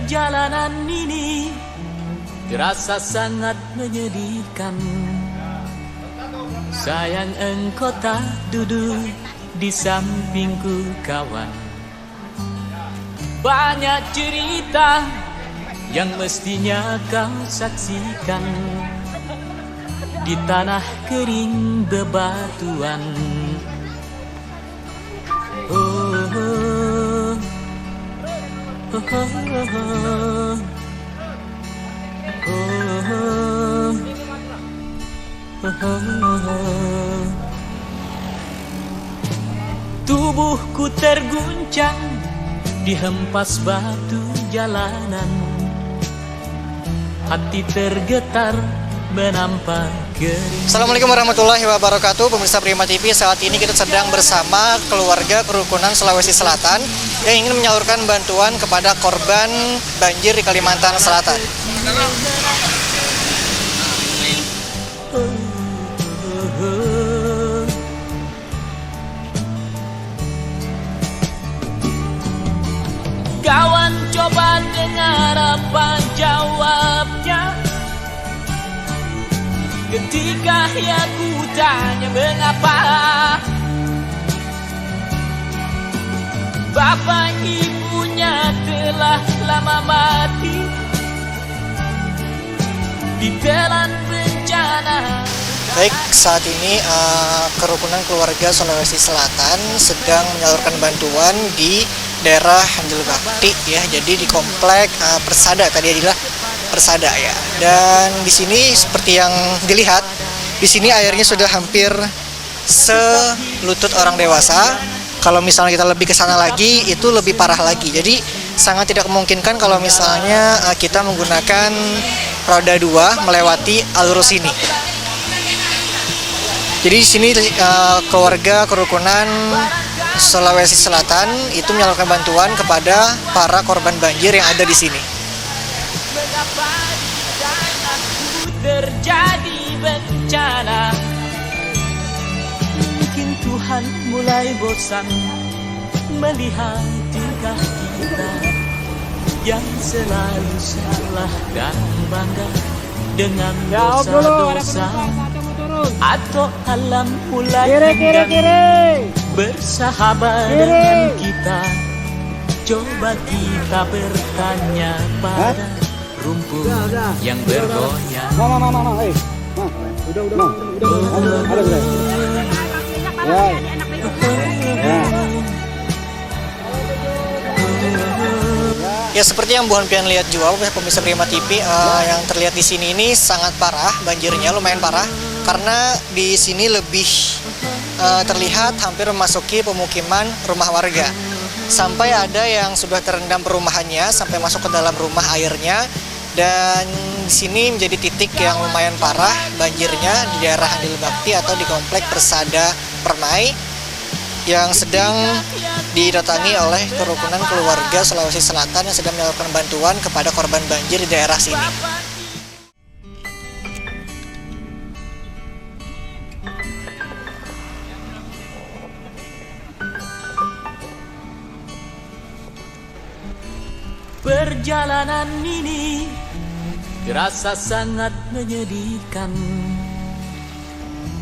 Perjalanan ini terasa sangat menyedihkan. Sayang engkau tak duduk di sampingku kawan. Banyak cerita yang mestinya kau saksikan di tanah kering bebatuan. Tubuhku terguncang dihempas batu jalanan. Hati tergetar menampak kering. Assalamualaikum warahmatullahi wabarakatuh. Pemirsa Prima TV, saat ini kita sedang bersama keluarga kerukunan Sulawesi Selatan yang ingin menyalurkan bantuan kepada korban banjir di Kalimantan Selatan. Kawan, coba dengar apa jawabnya ketika ia ku tanya mengapa bapak ibunya telah lama mati ditelan bencana. Baik, saat ini kerukunan keluarga Sulawesi Selatan sedang menyalurkan bantuan di daerah Handil Bakti ya. Jadi di komplek Persada, tadi adalah Persada ya. Dan di sini seperti yang dilihat, di sini airnya sudah hampir selutut orang dewasa. Kalau misalnya kita lebih ke sana lagi, itu lebih parah lagi. Jadi sangat tidak memungkinkan kalau misalnya kita menggunakan roda 2 melewati alur sini. Jadi di sini keluarga kerukunan Sulawesi Selatan itu menyalurkan bantuan kepada para korban banjir yang ada di sini. Terjadi bencana, mungkin Tuhan mulai bosan melihat tingkah kita yang selalu salah dan bangga dengan dosa-dosa. Atau alam mulai bersahabat dengan kita. Coba kita bertanya pada rumput yang bergoyang. Ya, seperti yang Bu Hanpian lihat juga, pemirsa Prima TV, yang terlihat di sini ini sangat parah, banjirnya lumayan parah. Karena di sini lebih terlihat hampir memasuki pemukiman rumah warga. Sampai ada yang sudah terendam perumahannya, sampai masuk ke dalam rumah airnya. Dan di sini menjadi titik yang lumayan parah banjirnya di daerah Handil Bakti atau di komplek Persada Permai yang sedang didatangi oleh kerukunan keluarga Sulawesi Selatan yang sedang menyalurkan bantuan kepada korban banjir di daerah sini. Perjalanan ini terasa sangat menyedihkan.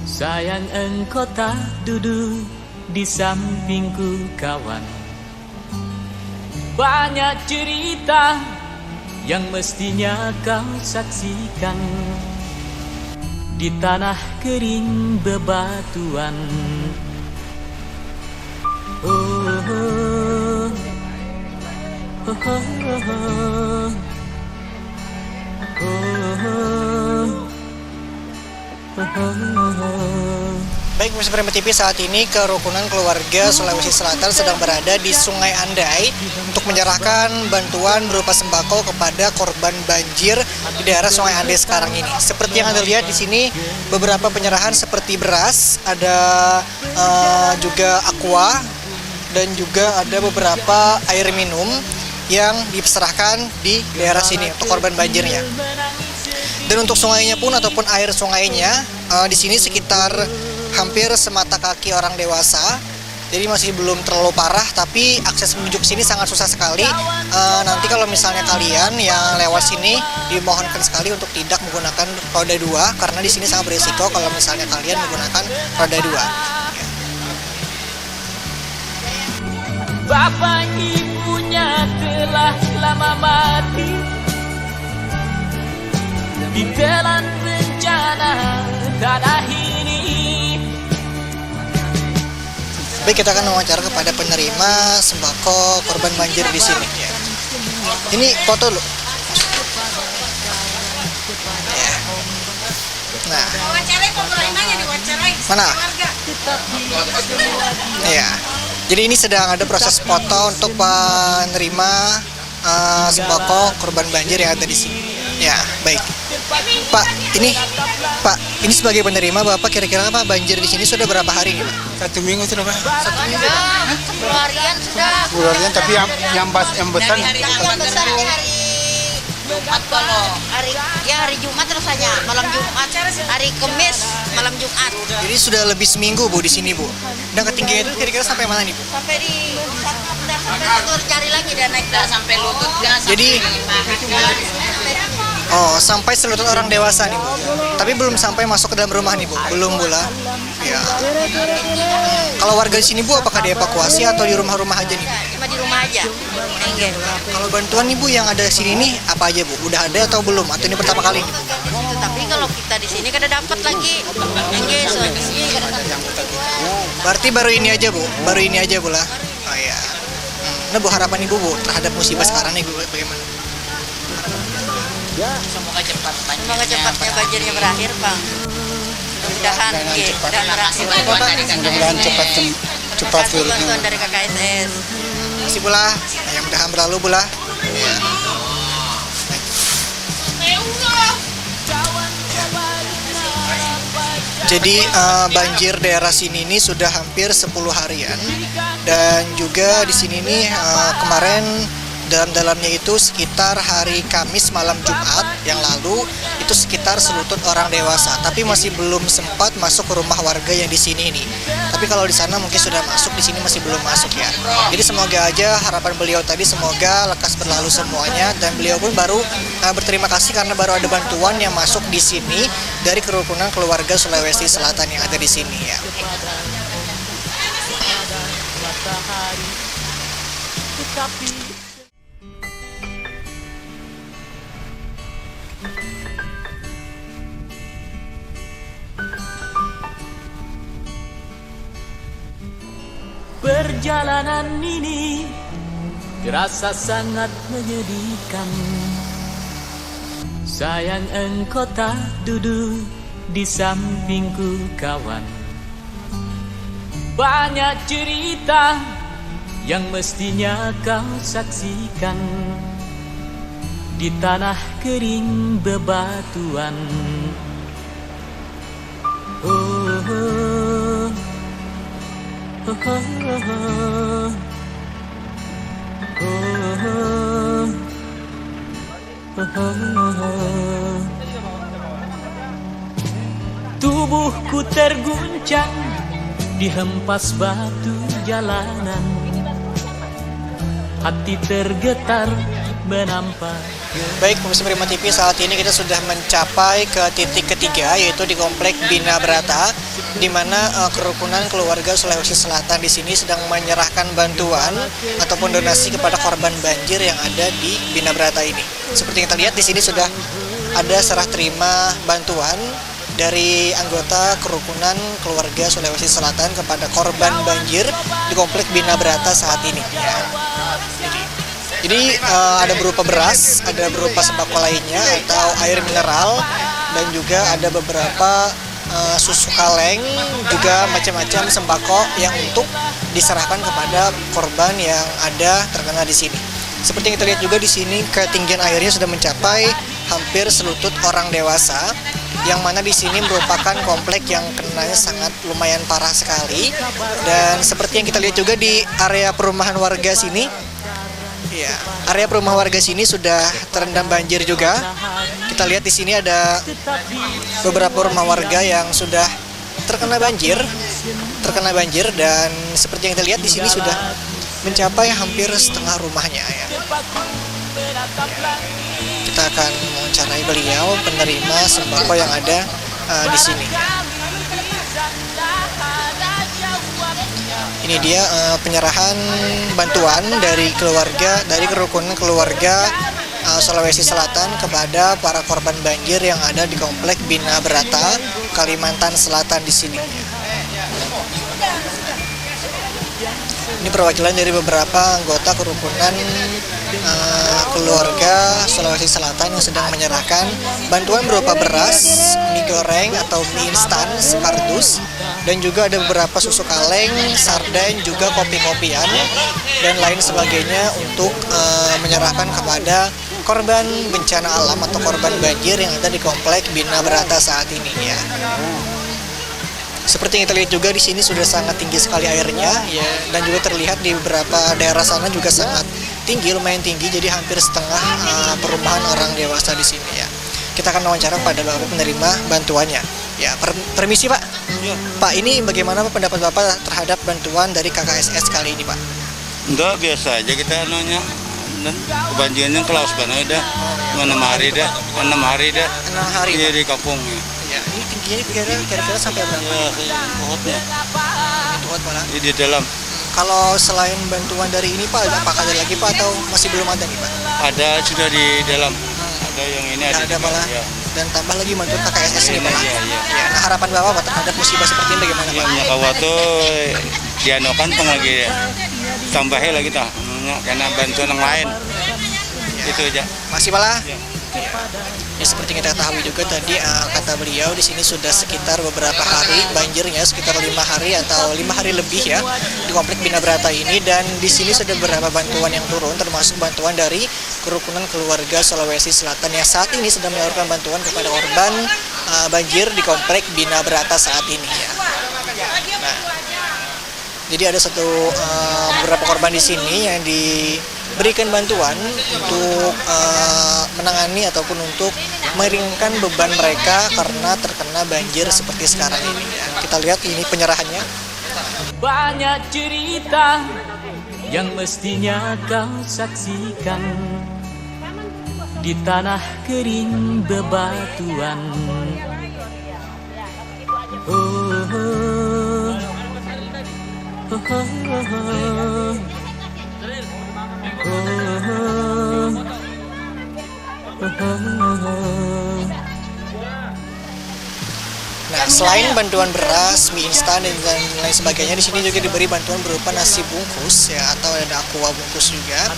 Sayang engkau tak duduk di sampingku kawan. Banyak cerita yang mestinya kau saksikan di tanah kering bebatuan. Baik, pemirsa Prima TV, saat ini kerukunan keluarga Sulawesi Selatan sedang berada di Sungai Andai untuk menyerahkan bantuan berupa sembako kepada korban banjir di daerah Sungai Andai sekarang ini. Seperti yang Anda lihat di sini, beberapa penyerahan seperti beras, ada juga aqua, dan juga ada beberapa air minum yang diserahkan di daerah sini untuk korban banjirnya. Dan untuk sungainya pun ataupun air sungainya di sini sekitar hampir semata kaki orang dewasa Jadi masih belum terlalu parah, tapi akses menuju ke sini sangat susah sekali. Nanti kalau misalnya kalian yang lewat sini, dimohonkan sekali untuk tidak menggunakan roda 2 karena di sini sangat berisiko kalau misalnya kalian menggunakan roda 2. Bapak ibunya telah lama mati, ditelan bencana tanah ini. Baik, kita akan wawancara kepada penerima sembako korban banjir di sini. Ini foto lu. Ya. Nah, mana? Iya. Jadi ini sedang ada proses foto untuk penerima sembako korban banjir yang ada di sini. Ya, baik. Pak, ini sebagai penerima Bapak kira-kira apa banjir di sini sudah berapa hari nih, Pak? 1 minggu sudah, Pak. 1 minggu. 10 harian sudah. 10 harian, tapi yang besar. Yang besar ini hari Jumat kalau hari Jumat rasanya malam Jumat, hari Kamis malam Jumat. Jadi sudah lebih seminggu Bu di sini Bu. Dan ketinggian itu kira-kira sampai mana nih Bu? Sampai di sampai satu cari lagi dan naik sampai lutut. Jadi sampai selutut orang dewasa nih Bu. Tapi belum sampai masuk ke dalam rumah nih Bu. Belum Bu lah. Ya. Kalau warga di sini Bu apakah dievakuasi atau di rumah-rumah aja nih Bu? Cuma di rumah aja. Enggak. Kalau bantuan nih Bu yang ada di sini nih apa aja Bu? Udah ada atau belum? Atau ini pertama kali? Tapi kalau kita di sini kada dapat lagi. Enggak, di sini kada dapat. Berarti baru ini aja Bu. Baru ini aja Bu lah. Oh iya. Nah Bu, harapan Ibu Bu terhadap musibah sekarang nih Bu bagaimana? Semoga cepatnya banjirnya berakhir, Bang. Mudah-mudahan dan berhasil Mudah-mudahan cepat bantuan dari KKSS. Masih Bu lah. Yang mudahan berlalu Bu lah. Ya. Jadi banjir daerah sini ini sudah hampir 10 harian dan juga di sini nih kemarin dalamnya itu sekitar hari Kamis malam Jumat yang lalu itu sekitar selutut orang dewasa, tapi masih belum sempat masuk ke rumah warga yang di sini ini. Tapi kalau di sana mungkin sudah masuk, di sini masih belum masuk ya. Jadi semoga aja harapan beliau tadi semoga lekas berlalu semuanya dan beliau pun baru berterima kasih karena baru ada bantuan yang masuk di sini dari kerukunan keluarga Sulawesi Selatan yang ada di sini ya. Perjalanan ini terasa sangat menyedihkan. Sayang engkau tak duduk di sampingku kawan. Banyak cerita yang mestinya kau saksikan di tanah kering bebatuan. Tubuhku terguncang dihempas batu jalanan. Hati tergetar menampak. Baik, pemirsa Prima TV, saat ini kita sudah mencapai ke titik ketiga, yaitu di Komplek Bina Brata, di mana kerukunan keluarga Sulawesi Selatan di sini sedang menyerahkan bantuan ataupun donasi kepada korban banjir yang ada di Bina Brata ini. Seperti yang kita lihat di sini sudah ada serah terima bantuan dari anggota kerukunan keluarga Sulawesi Selatan kepada korban banjir di Komplek Bina Brata saat ini. Ya. Jadi ada berupa beras, ada berupa sembako lainnya atau air mineral, dan juga ada beberapa susu kaleng, juga macam-macam sembako yang untuk diserahkan kepada korban yang ada terkena di sini. Seperti yang kita lihat juga di sini ketinggian airnya sudah mencapai hampir selutut orang dewasa, yang mana di sini merupakan komplek yang kenanya sangat lumayan parah sekali. Dan seperti yang kita lihat juga di area perumahan warga sini. Ya, area perumahan warga sini sudah terendam banjir juga. Kita lihat di sini ada beberapa rumah warga yang sudah terkena banjir terkena banjir, dan seperti yang kita lihat di sini sudah mencapai hampir setengah rumahnya ya. Kita akan mewawancarai beliau penerima sembako yang ada di sini. Ini dia penyerahan bantuan dari kerukunan keluarga Sulawesi Selatan kepada para korban banjir yang ada di Komplek Bina Berata, Kalimantan Selatan di sini. Ini perwakilan dari beberapa anggota kerukunan keluarga Sulawesi Selatan yang sedang menyerahkan bantuan berupa beras, mie goreng atau mie instan sekardus, dan juga ada beberapa susu kaleng, sarden, juga kopi-kopian dan lain sebagainya untuk menyerahkan kepada korban bencana alam atau korban banjir yang ada di Komplek Bina Berata saat ini ya. Seperti yang kita lihat juga di sini sudah sangat tinggi sekali airnya ya, dan juga terlihat di beberapa daerah sana juga sangat tinggi, lumayan tinggi, jadi hampir setengah perumahan orang dewasa di sini ya. Kita akan wawancara pada Bapak penerima bantuannya. Ya, permisi Pak. Ya. Pak, ini bagaimana pendapat Bapak terhadap bantuan dari KKSS kali ini Pak? Enggak, biasa aja kita nanya. Kebanjirannya ke Laos Bana dah, 6 hari dah. 6 hari Iya, di kampung ya. Ini tingginya kira-kira sampai berapa? ya, pohonnya Pohon malah. di dalam. Kalau selain bantuan dari ini Pak, apakah ada lagi Pak atau masih belum ada nih Pak? Ada sudah di dalam, ada yang ini Ya, ada juga, malah. ya. Dan tambah lagi bantuan KKSS ini Pak. Iya. Ya, nah harapan Bapak Pak terhadap musibah seperti ini bagaimana Pak? Yang kawa tuh dianokan lagi ya. Tambahin lagi tah, karena bantuan yang lain. Itu aja. Masih malah. Ya. Ya, seperti kita ketahui juga tadi kata beliau di sini sudah sekitar beberapa hari banjirnya, sekitar 5 hari atau 5 hari lebih ya di Komplek Bina Berata ini, dan di sini sudah beberapa bantuan yang turun termasuk bantuan dari kerukunan keluarga Sulawesi Selatan yang saat ini sedang menyalurkan bantuan kepada korban banjir di Komplek Bina Berata saat ini ya. Nah, jadi ada beberapa korban di sini yang diberikan bantuan untuk menangani ataupun untuk meringankan beban mereka karena terkena banjir seperti sekarang ini ya. Kita lihat ini penyerahannya. Banyak cerita yang mestinya kau saksikan di tanah kering bebatuan. Oh, oh, oh, oh, oh. Nah, selain bantuan beras, mie instan dan lain sebagainya, di sini juga diberi bantuan berupa nasi bungkus ya, atau ada aqua bungkus juga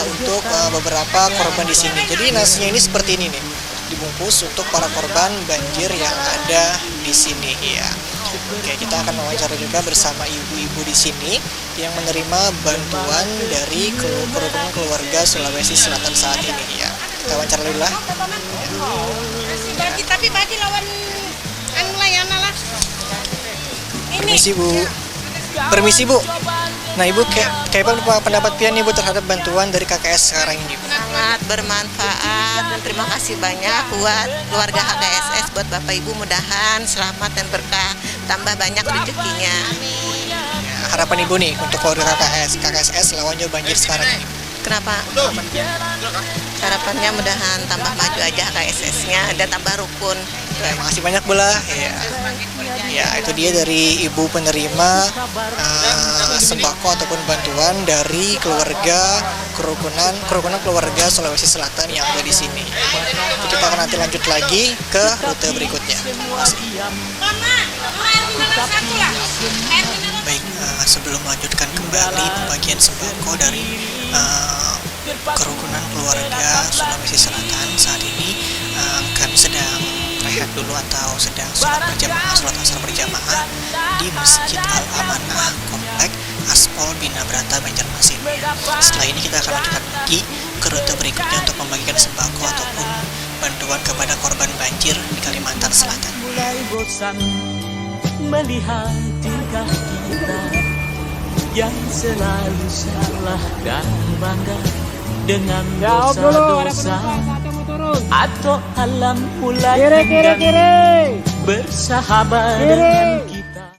untuk beberapa korban di sini. Jadi nasinya ini seperti ini nih, dibungkus untuk para korban banjir yang ada di sini ya. Oke, kita akan wawancara juga bersama ibu-ibu di sini yang menerima bantuan dari kerukunan keluarga Sulawesi Selatan saat ini ya. Kita wawancara dulu lah. Tapi bagi lawan layanan lah. Permisi Bu. Permisi Bu. Nah Ibu, kayak apa pendapat pian Ibu terhadap bantuan dari KKS sekarang ini Bu? Sangat bermanfaat dan terima kasih banyak buat keluarga KKSS, buat Bapak Ibu, mudahan selamat dan berkah, tambah banyak rezekinya. Ya, harapan Ibu nih untuk keluarga KKSS lawan jauh banjir sekarang ini. Kenapa? Harapannya mudahan tambah maju aja KKSS-nya dan tambah rukun. Terima kasih banyak Bu lah. Ya, itu dia dari ibu penerima sembako ataupun bantuan dari keluarga kerukunan keluarga Sulawesi Selatan yang ada di sini. Kita akan nanti lanjut lagi ke rute berikutnya. Baik, sebelum melanjutkan kembali pembagian sembako dari kerukunan keluarga Sulawesi Selatan saat ini, kami sedang rehat dulu atau sedang sholat asar berjamaah di Masjid Al-Amanah Komplek Aspol Bina Berata, Banjarmasin. Setelah ini kita akan lanjutkan lagi ke rute berikutnya untuk membagikan sembako ataupun bantuan kepada korban banjir di Kalimantan Selatan. Mulai bosan melihat tingkah kita yang selalu salah dan bangga dengan dosa-dosa, atau alam mulai enggan bersahabat dengan kita.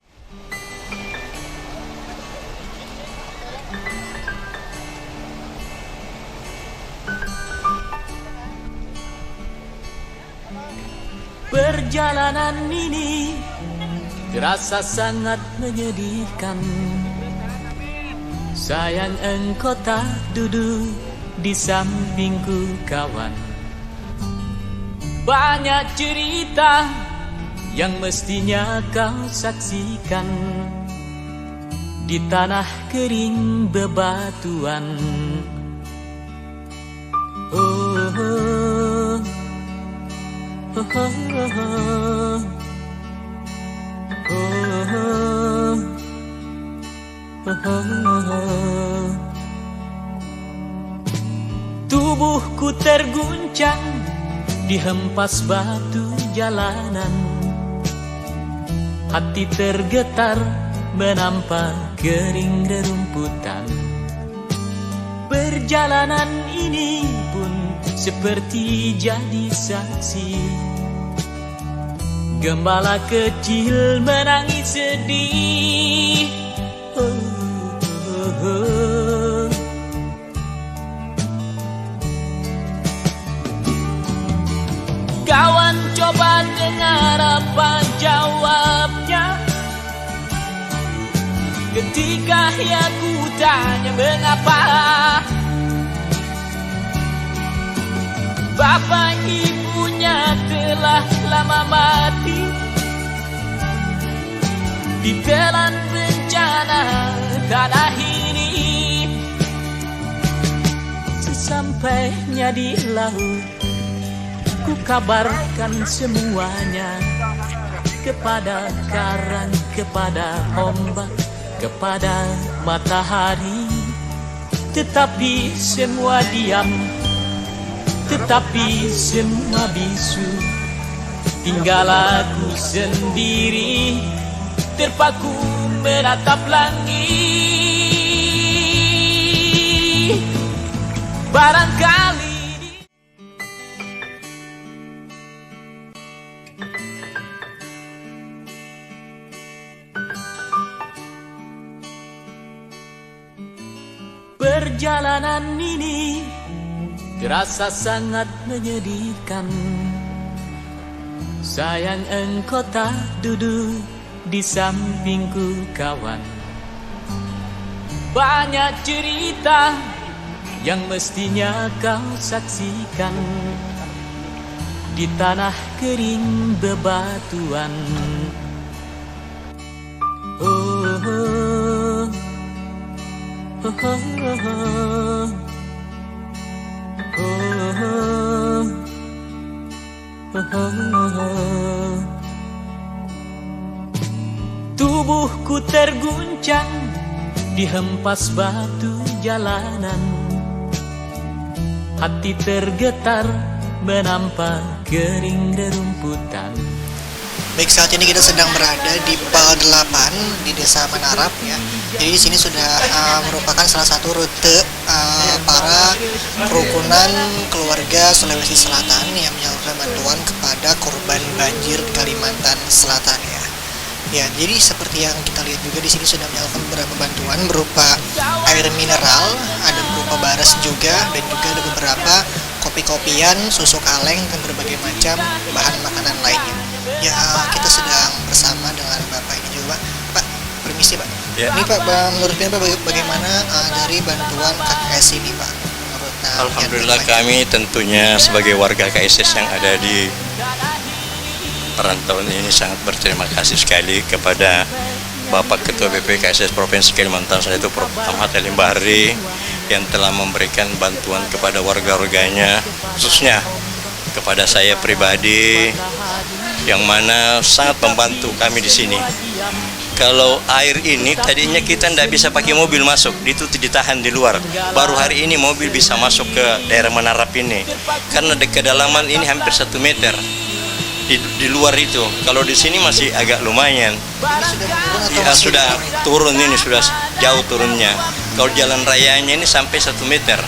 Perjalanan ini terasa sangat menyedihkan. Sayang engkau tak duduk di sampingku kawan. Banyak cerita yang mestinya kau saksikan di tanah kering bebatuan. Oh, oh, oh, oh, oh, oh, oh, oh. Tubuhku terguncang dihempas batu jalanan. Hati tergetar menampak kering rerumputan. Perjalanan ini pun seperti jadi saksi. Gembala kecil menangis sedih. Oh, oh, oh. Kawan coba dengar apa jawabnya ketika ia ku tanya mengapa bapak ibunya telah lama mati ditelan bencana tanah ini. Sesampainya di laut, ku kabarkan semuanya kepada karang, kepada ombak, kepada matahari. Tetapi semua diam, tetapi semua bisu. Tinggal aku sendiri terpaku menatap langit. Barangkali perjalanan ini terasa sangat menyedihkan. Sayang engkau tak duduk di sampingku kawan. Banyak cerita yang mestinya kau saksikan di tanah kering bebatuan. Oh, oh, oh, oh, oh, oh, oh, oh. Tubuhku terguncang dihempas batu jalanan. Hati tergetar menampak kering rerumputan. Baik, saat ini kita sedang berada di PAL 8 di Desa Menarap ya. Jadi di sini sudah merupakan salah satu rute para kerukunan keluarga Sulawesi Selatan yang menyalurkan bantuan kepada korban banjir Kalimantan Selatan ya. Ya, jadi seperti yang kita lihat juga di sini sudah menyalurkan beberapa bantuan berupa air mineral, ada berupa baras juga, dan juga ada beberapa kopi-kopian, susu kaleng, dan berbagai macam bahan makanan lainnya. Ya, kita sedang bersama dengan Bapak ini juga, Pak. Permisi, Pak. Ya. Ini Pak, menurut Bapak bagaimana dari bantuan KKS ini, Pak? Menurut Alhamdulillah kami tentunya sebagai warga KSS yang ada di perantauan ini sangat berterima kasih sekali kepada Bapak Ketua BP KSS Provinsi Kalimantan Selatan itu Prof. Ahmad Halim Bahri yang telah memberikan bantuan kepada warga-warganya, khususnya kepada saya pribadi yang mana sangat membantu kami di sini. Kalau air ini tadinya kita tidak bisa pakai mobil masuk, itu ditahan di luar. Baru hari ini mobil bisa masuk ke daerah Menarap ini karena kedalaman ini hampir 1 meter. Di luar itu, kalau di sini masih agak lumayan. Ya, sudah turun ini, sudah jauh turunnya. Kalau jalan rayanya ini sampai 1 meter,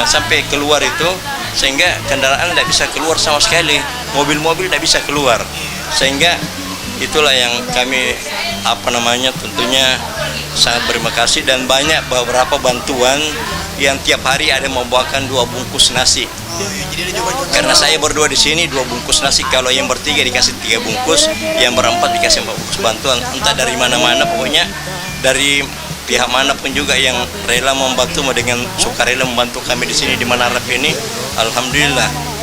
sampai keluar itu, sehingga kendaraan tidak bisa keluar sama sekali, mobil-mobil tidak bisa keluar. Sehingga itulah yang kami tentunya sangat berterima kasih, dan banyak beberapa bantuan yang tiap hari ada membawakan 2 bungkus nasi. Jadi ada juga bantuan. Karena saya berdua di sini 2 bungkus nasi, kalau yang bertiga dikasih 3 bungkus, yang berempat dikasih 4 bungkus bantuan. Entah dari mana-mana, pokoknya dari pihak manapun juga yang rela membantu dengan sukarela membantu kami di sini di Menarap ini, alhamdulillah.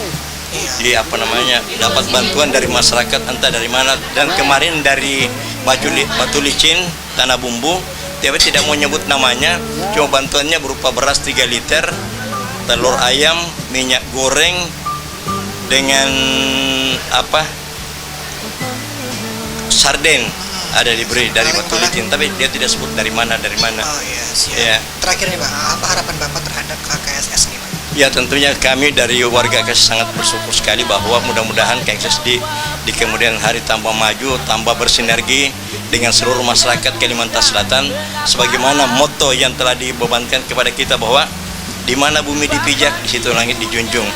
Jadi dapat bantuan dari masyarakat entah dari mana, dan kemarin dari Batu Licin, Tanah Bumbu, tapi tidak mau nyebut namanya, cuma bantuannya berupa beras 3 liter, telur ayam, minyak goreng, dengan sarden ada diberi dari Batu Licin, tapi dia tidak sebut dari mana. Oh iya, siap. Ya. Terakhir nih Pak, apa harapan Bapak terhadap KKSS nih Pak? Ya, tentunya kami dari warga KSS sangat bersyukur sekali bahwa mudah-mudahan KSS di kemudian hari tambah maju, tambah bersinergi dengan seluruh masyarakat Kalimantan Selatan, sebagaimana moto yang telah dibebankan kepada kita bahwa di mana bumi dipijak, di situ langit dijunjung.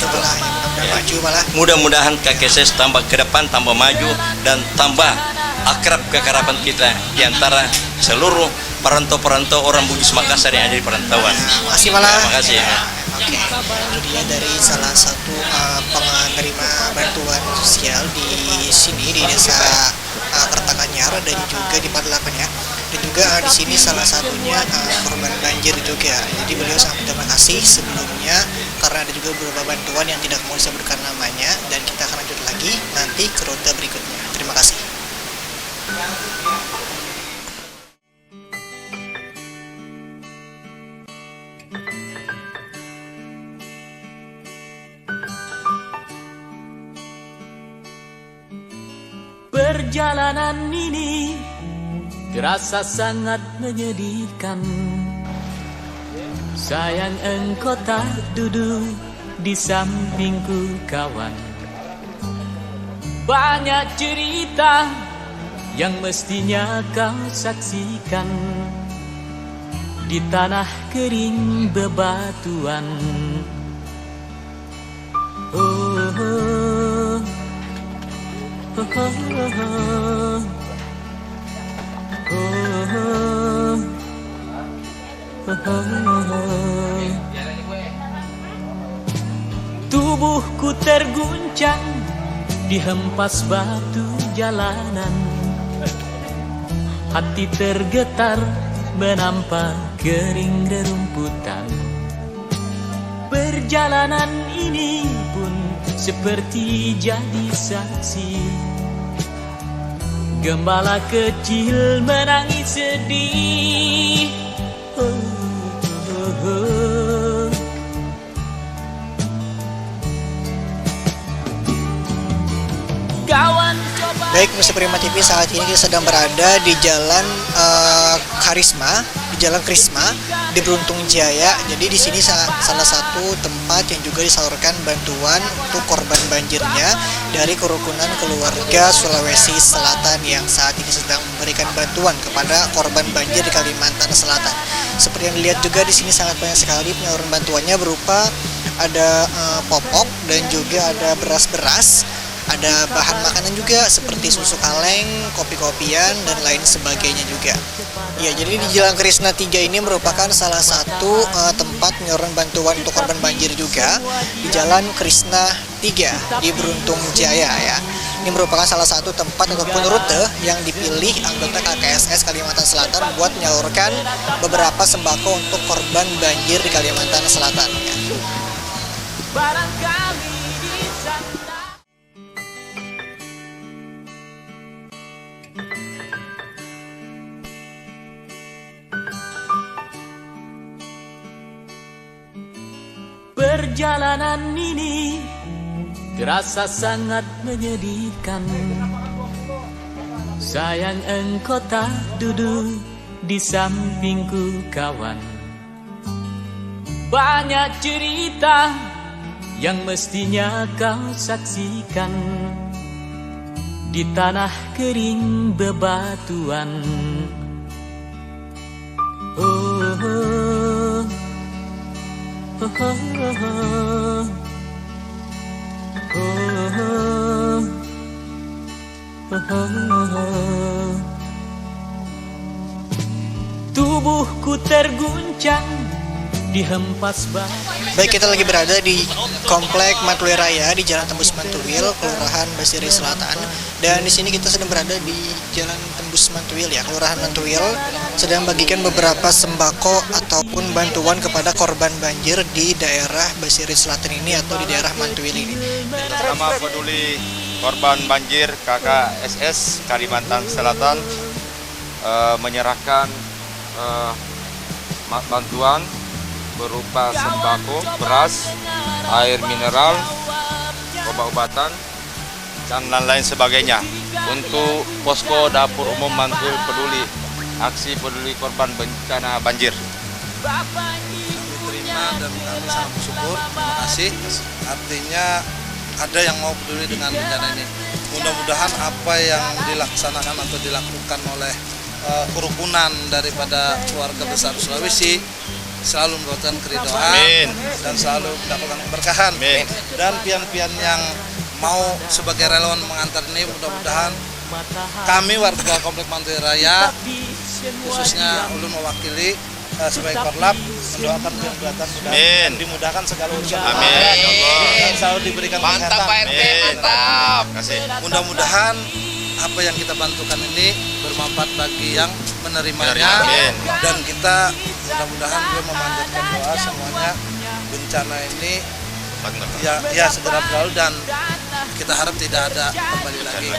Itulah yang mudah-mudahan maju malah. Mudah-mudahan KKSS tambah ke depan, tambah maju, dan tambah akrab kekeraban kita di antara seluruh perantau-perantau orang Bugis Makassar yang ada di perantauan. Makasih malah. Terima kasih. Oke, itu dia dari salah satu penerima bantuan sosial di sini di desa Kertakanyar dan juga di Padelapan ya. Dan juga di sini salah satunya korban banjir juga. Jadi beliau sangat berterima kasih sebelumnya karena ada juga beberapa bantuan yang tidak mau disebutkan namanya, dan kita akan lanjut lagi nanti ke rute berikutnya. Terima kasih. Perjalanan ini terasa sangat menyedihkan. Sayang engkau tak duduk di sampingku kawan. Banyak cerita yang mestinya kau saksikan di tanah kering bebatuan. Tubuhku terguncang dihempas batu jalanan. Hati tergetar menampak kering rerumputan. Perjalanan ini pun seperti jadi saksi. Gembala kecil menangis sedih. Kawan coba. Baik, Mr. Prima TV, saat ini kita sedang berada di Jalan Krisma di Beruntung Jaya. Jadi di sini salah satu tempat yang juga disalurkan bantuan untuk korban banjirnya dari kerukunan keluarga Sulawesi Selatan yang saat ini sedang memberikan bantuan kepada korban banjir di Kalimantan Selatan. Seperti yang dilihat juga di sini sangat banyak sekali penyaluran bantuannya berupa ada popok dan juga ada beras-beras. Ada bahan makanan juga seperti susu kaleng, kopi-kopian, dan lain sebagainya juga. Ya, jadi di Jalan Krisna 3 ini merupakan salah satu tempat penyaluran bantuan untuk korban banjir juga di Jalan Krisna 3 di Beruntung Jaya ya. Ini merupakan salah satu tempat ataupun rute yang dipilih anggota KKSS Kalimantan Selatan buat menyalurkan beberapa sembako untuk korban banjir di Kalimantan Selatan ya. Barangkali di sana. Perjalanan ini terasa sangat menyedihkan. Sayang engkau tak duduk di sampingku kawan. Banyak cerita yang mestinya kau saksikan di tanah kering bebatuan. Tubuhku terguncang dihempas Baik, kita lagi berada di Komplek Mantuil Raya di Jalan Tembus Mantuil, Kelurahan Basiri Selatan. Dan di sini kita sedang berada di Jalan Tembus Mantuil ya, Kelurahan Mantuil, sedang bagikan beberapa sembako ataupun bantuan kepada korban banjir di daerah Basiri Selatan ini atau di daerah Mantuil ini. Nama peduli korban banjir KKSS Kalimantan Selatan menyerahkan bantuan berupa sembako, beras, air mineral, obat-obatan, dan lain-lain sebagainya untuk posko dapur umum Mantuil peduli, aksi peduli korban bencana banjir. Kami terima dan kami sangat bersyukur, terima kasih. Artinya ada yang mau peduli dengan bencana ini. Mudah-mudahan apa yang dilaksanakan atau dilakukan oleh kerukunan daripada keluarga besar Sulawesi selalu mendapatkan keridhaan dan selalu mendapatkan keberkahan. Amin. Dan pian-pian yang mau sebagai relawan mengantar ini, mudah-mudahan kami warga Komplek Mantuil Raya, khususnya ulun mewakili sebagai korlap, mendoakan pian-pian mudah dimudahkan segala urusan. Amin. Dan selalu diberikan kesehatan. Mantap Pak RT, mantap. Mudah-mudahan apa yang kita bantukan ini bermanfaat bagi yang menerimanya. Amin. Dan kita mudah-mudahan juga memanjatkan doa semuanya bencana ini ya segera berlalu dan kita harap tidak ada kembali lagi.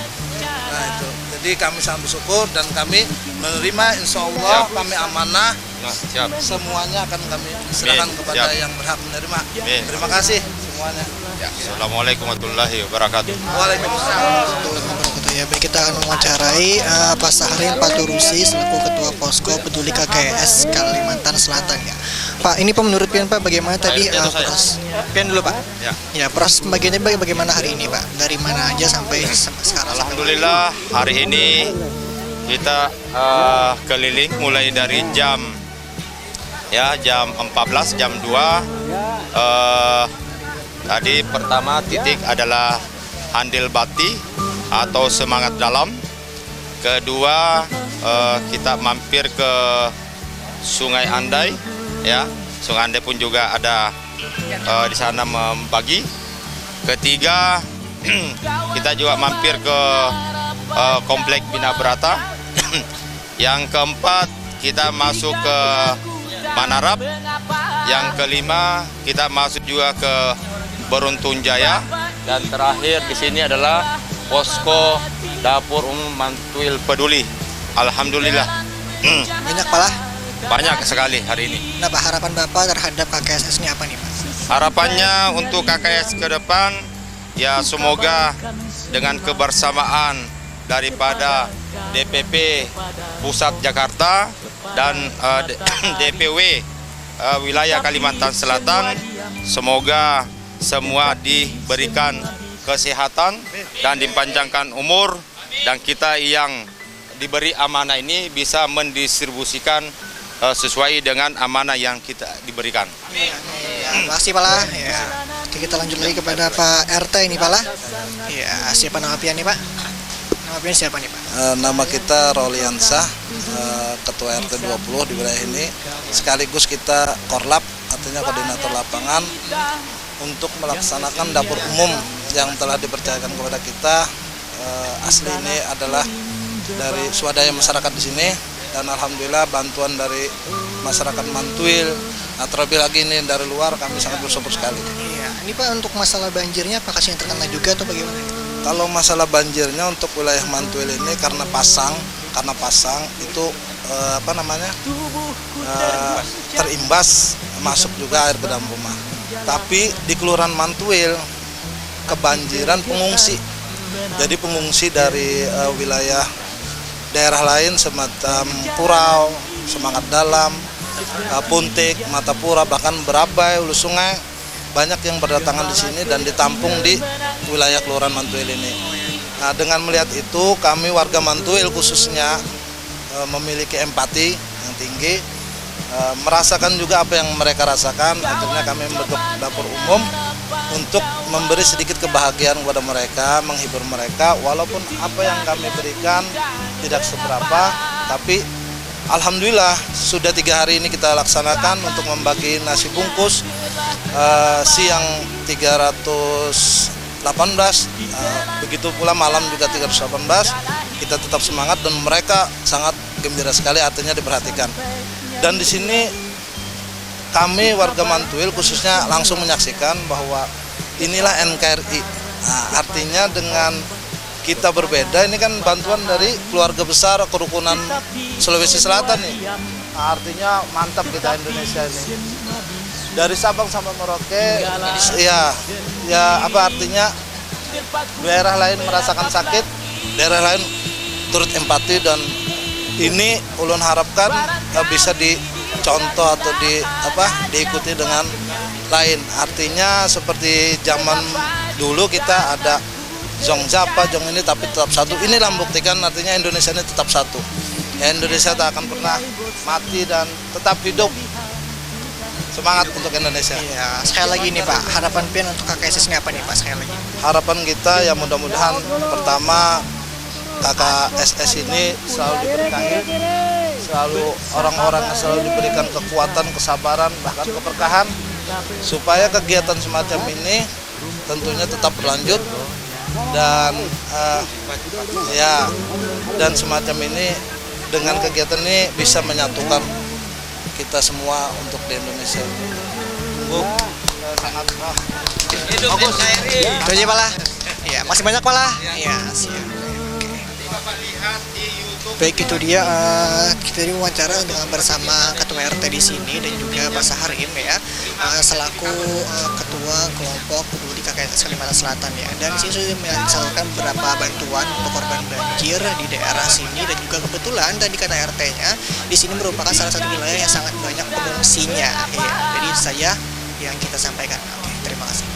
Nah itu, jadi kami sangat bersyukur dan kami menerima, insya Allah kami amanah. Semuanya akan kami serahkan kepada yang berhak menerima. Terima kasih semuanya. Assalamualaikum warahmatullahi wabarakatuh. Waalaikumsalam. Ya, baik, kita akan mewawancarai Pak Sahrin Paturusi selaku Ketua Posko Peduli KKS Kalimantan Selatan ya. Pak, ini Pak, menurut Pian Pak bagaimana tadi proses Pian dulu Pak? Ya, proses pembagiannya bagaimana hari ini Pak? Dari mana aja sampai sekarang? Alhamdulillah hari ini kita keliling mulai dari jam 14, jam 2. Tadi pertama titik adalah Andil Bati atau semangat dalam. Kedua kita mampir ke Sungai Andai ya. Sungai Andai pun juga ada di sana membagi. Ketiga kita juga mampir ke Komplek Bina Brata. Yang keempat kita masuk ke Manarap. Yang kelima kita masuk juga ke Beruntun Jaya, dan terakhir di sini adalah posko dapur umum Mantuil peduli. Alhamdulillah. Banyak Pak lah? Banyak sekali hari ini. Nah Pak, harapan Bapak terhadap KKSS ini apa nih Pak? Harapannya untuk KKS ke depan ya semoga dengan kebersamaan daripada DPP Pusat Jakarta dan DPW wilayah Kalimantan Selatan, semoga semua diberikan kesehatan dan dipanjangkan umur, dan kita yang diberi amanah ini bisa mendistribusikan sesuai dengan amanah yang kita diberikan. Terima kasih Pak lah. Ya. Oke, kita lanjut lagi kepada Pak RT ini Pak lah. Ya, siapa nama Pian nih Pak? Nama Pian siapa nih Pak? Nama kita Roliansah, Ketua RT 20 di wilayah ini. Sekaligus kita korlap, artinya koordinator lapangan untuk melaksanakan dapur umum yang telah dipercayakan kepada kita. Asli ini adalah dari swadaya masyarakat di sini, dan alhamdulillah bantuan dari masyarakat Mantuil, terlebih lagi ini dari luar, kami sangat bersyukur sekali. Iya, ini Pak untuk masalah banjirnya apakah yang terkena juga atau bagaimana? Kalau masalah banjirnya untuk wilayah Mantuil ini karena pasang itu terimbas masuk juga air ke dalam rumah. Tapi di Kelurahan Mantuil kebanjiran pengungsi. Jadi pengungsi dari wilayah daerah lain semacam Purau, Semangat Dalam, Puntik, Matapura, bahkan Berabai, Hulu Sungai, banyak yang berdatangan di sini dan ditampung di wilayah Kelurahan Mantuil ini. Nah, dengan melihat itu kami warga Mantuil khususnya memiliki empati yang tinggi, merasakan juga apa yang mereka rasakan. Akhirnya kami membentuk dapur umum untuk memberi sedikit kebahagiaan kepada mereka, menghibur mereka, walaupun apa yang kami berikan tidak seberapa, tapi Alhamdulillah sudah 3 hari ini kita laksanakan untuk membagi nasi bungkus siang 318, begitu pula malam juga 318. Kita tetap semangat dan mereka sangat gembira sekali, artinya diperhatikan. Dan di sini kami warga Mantuil khususnya langsung menyaksikan bahwa inilah NKRI. Nah, artinya dengan kita berbeda, ini kan bantuan dari keluarga besar kerukunan Sulawesi Selatan nih. Nah, artinya mantap kita Indonesia ini. Dari Sabang sampai Merauke, ya apa artinya daerah lain merasakan sakit, daerah lain turut empati, dan ini ulun harapkan bisa dicontoh atau diikuti dengan lain. Artinya seperti zaman dulu kita ada Zong Japa, Zong ini tapi tetap satu. Inilah membuktikan artinya Indonesia ini tetap satu. Ya, Indonesia tak akan pernah mati dan tetap hidup. Semangat untuk Indonesia. Ya, sekali lagi nih Pak, harapan PIN untuk KKSS ini apa nih Pak sekali lagi? Harapan kita ya mudah-mudahan pertama KKSS ini selalu diberkahi, selalu orang-orang selalu diberikan kekuatan, kesabaran, bahkan keberkahan, supaya kegiatan semacam ini tentunya tetap berlanjut dan dan semacam ini dengan kegiatan ini bisa menyatukan kita semua untuk di Indonesia. Sangat bagus. Itu aja Pak lah. Ya, masih banyak Pak lah. Ya, siap. Baik, itu dia kita diwawancara bersama Ketua RT di sini dan juga Pak Saharim ya, selaku Ketua Kelompok Peduli KKSS Kalimantan Selatan ya. Dan di sini sudah menyampaikan beberapa bantuan untuk korban banjir di daerah sini, dan juga kebetulan tadi kata RT-nya di sini merupakan salah satu wilayah yang sangat banyak pengungsinya ya. Jadi saya yang kita sampaikan. Oke, terima kasih.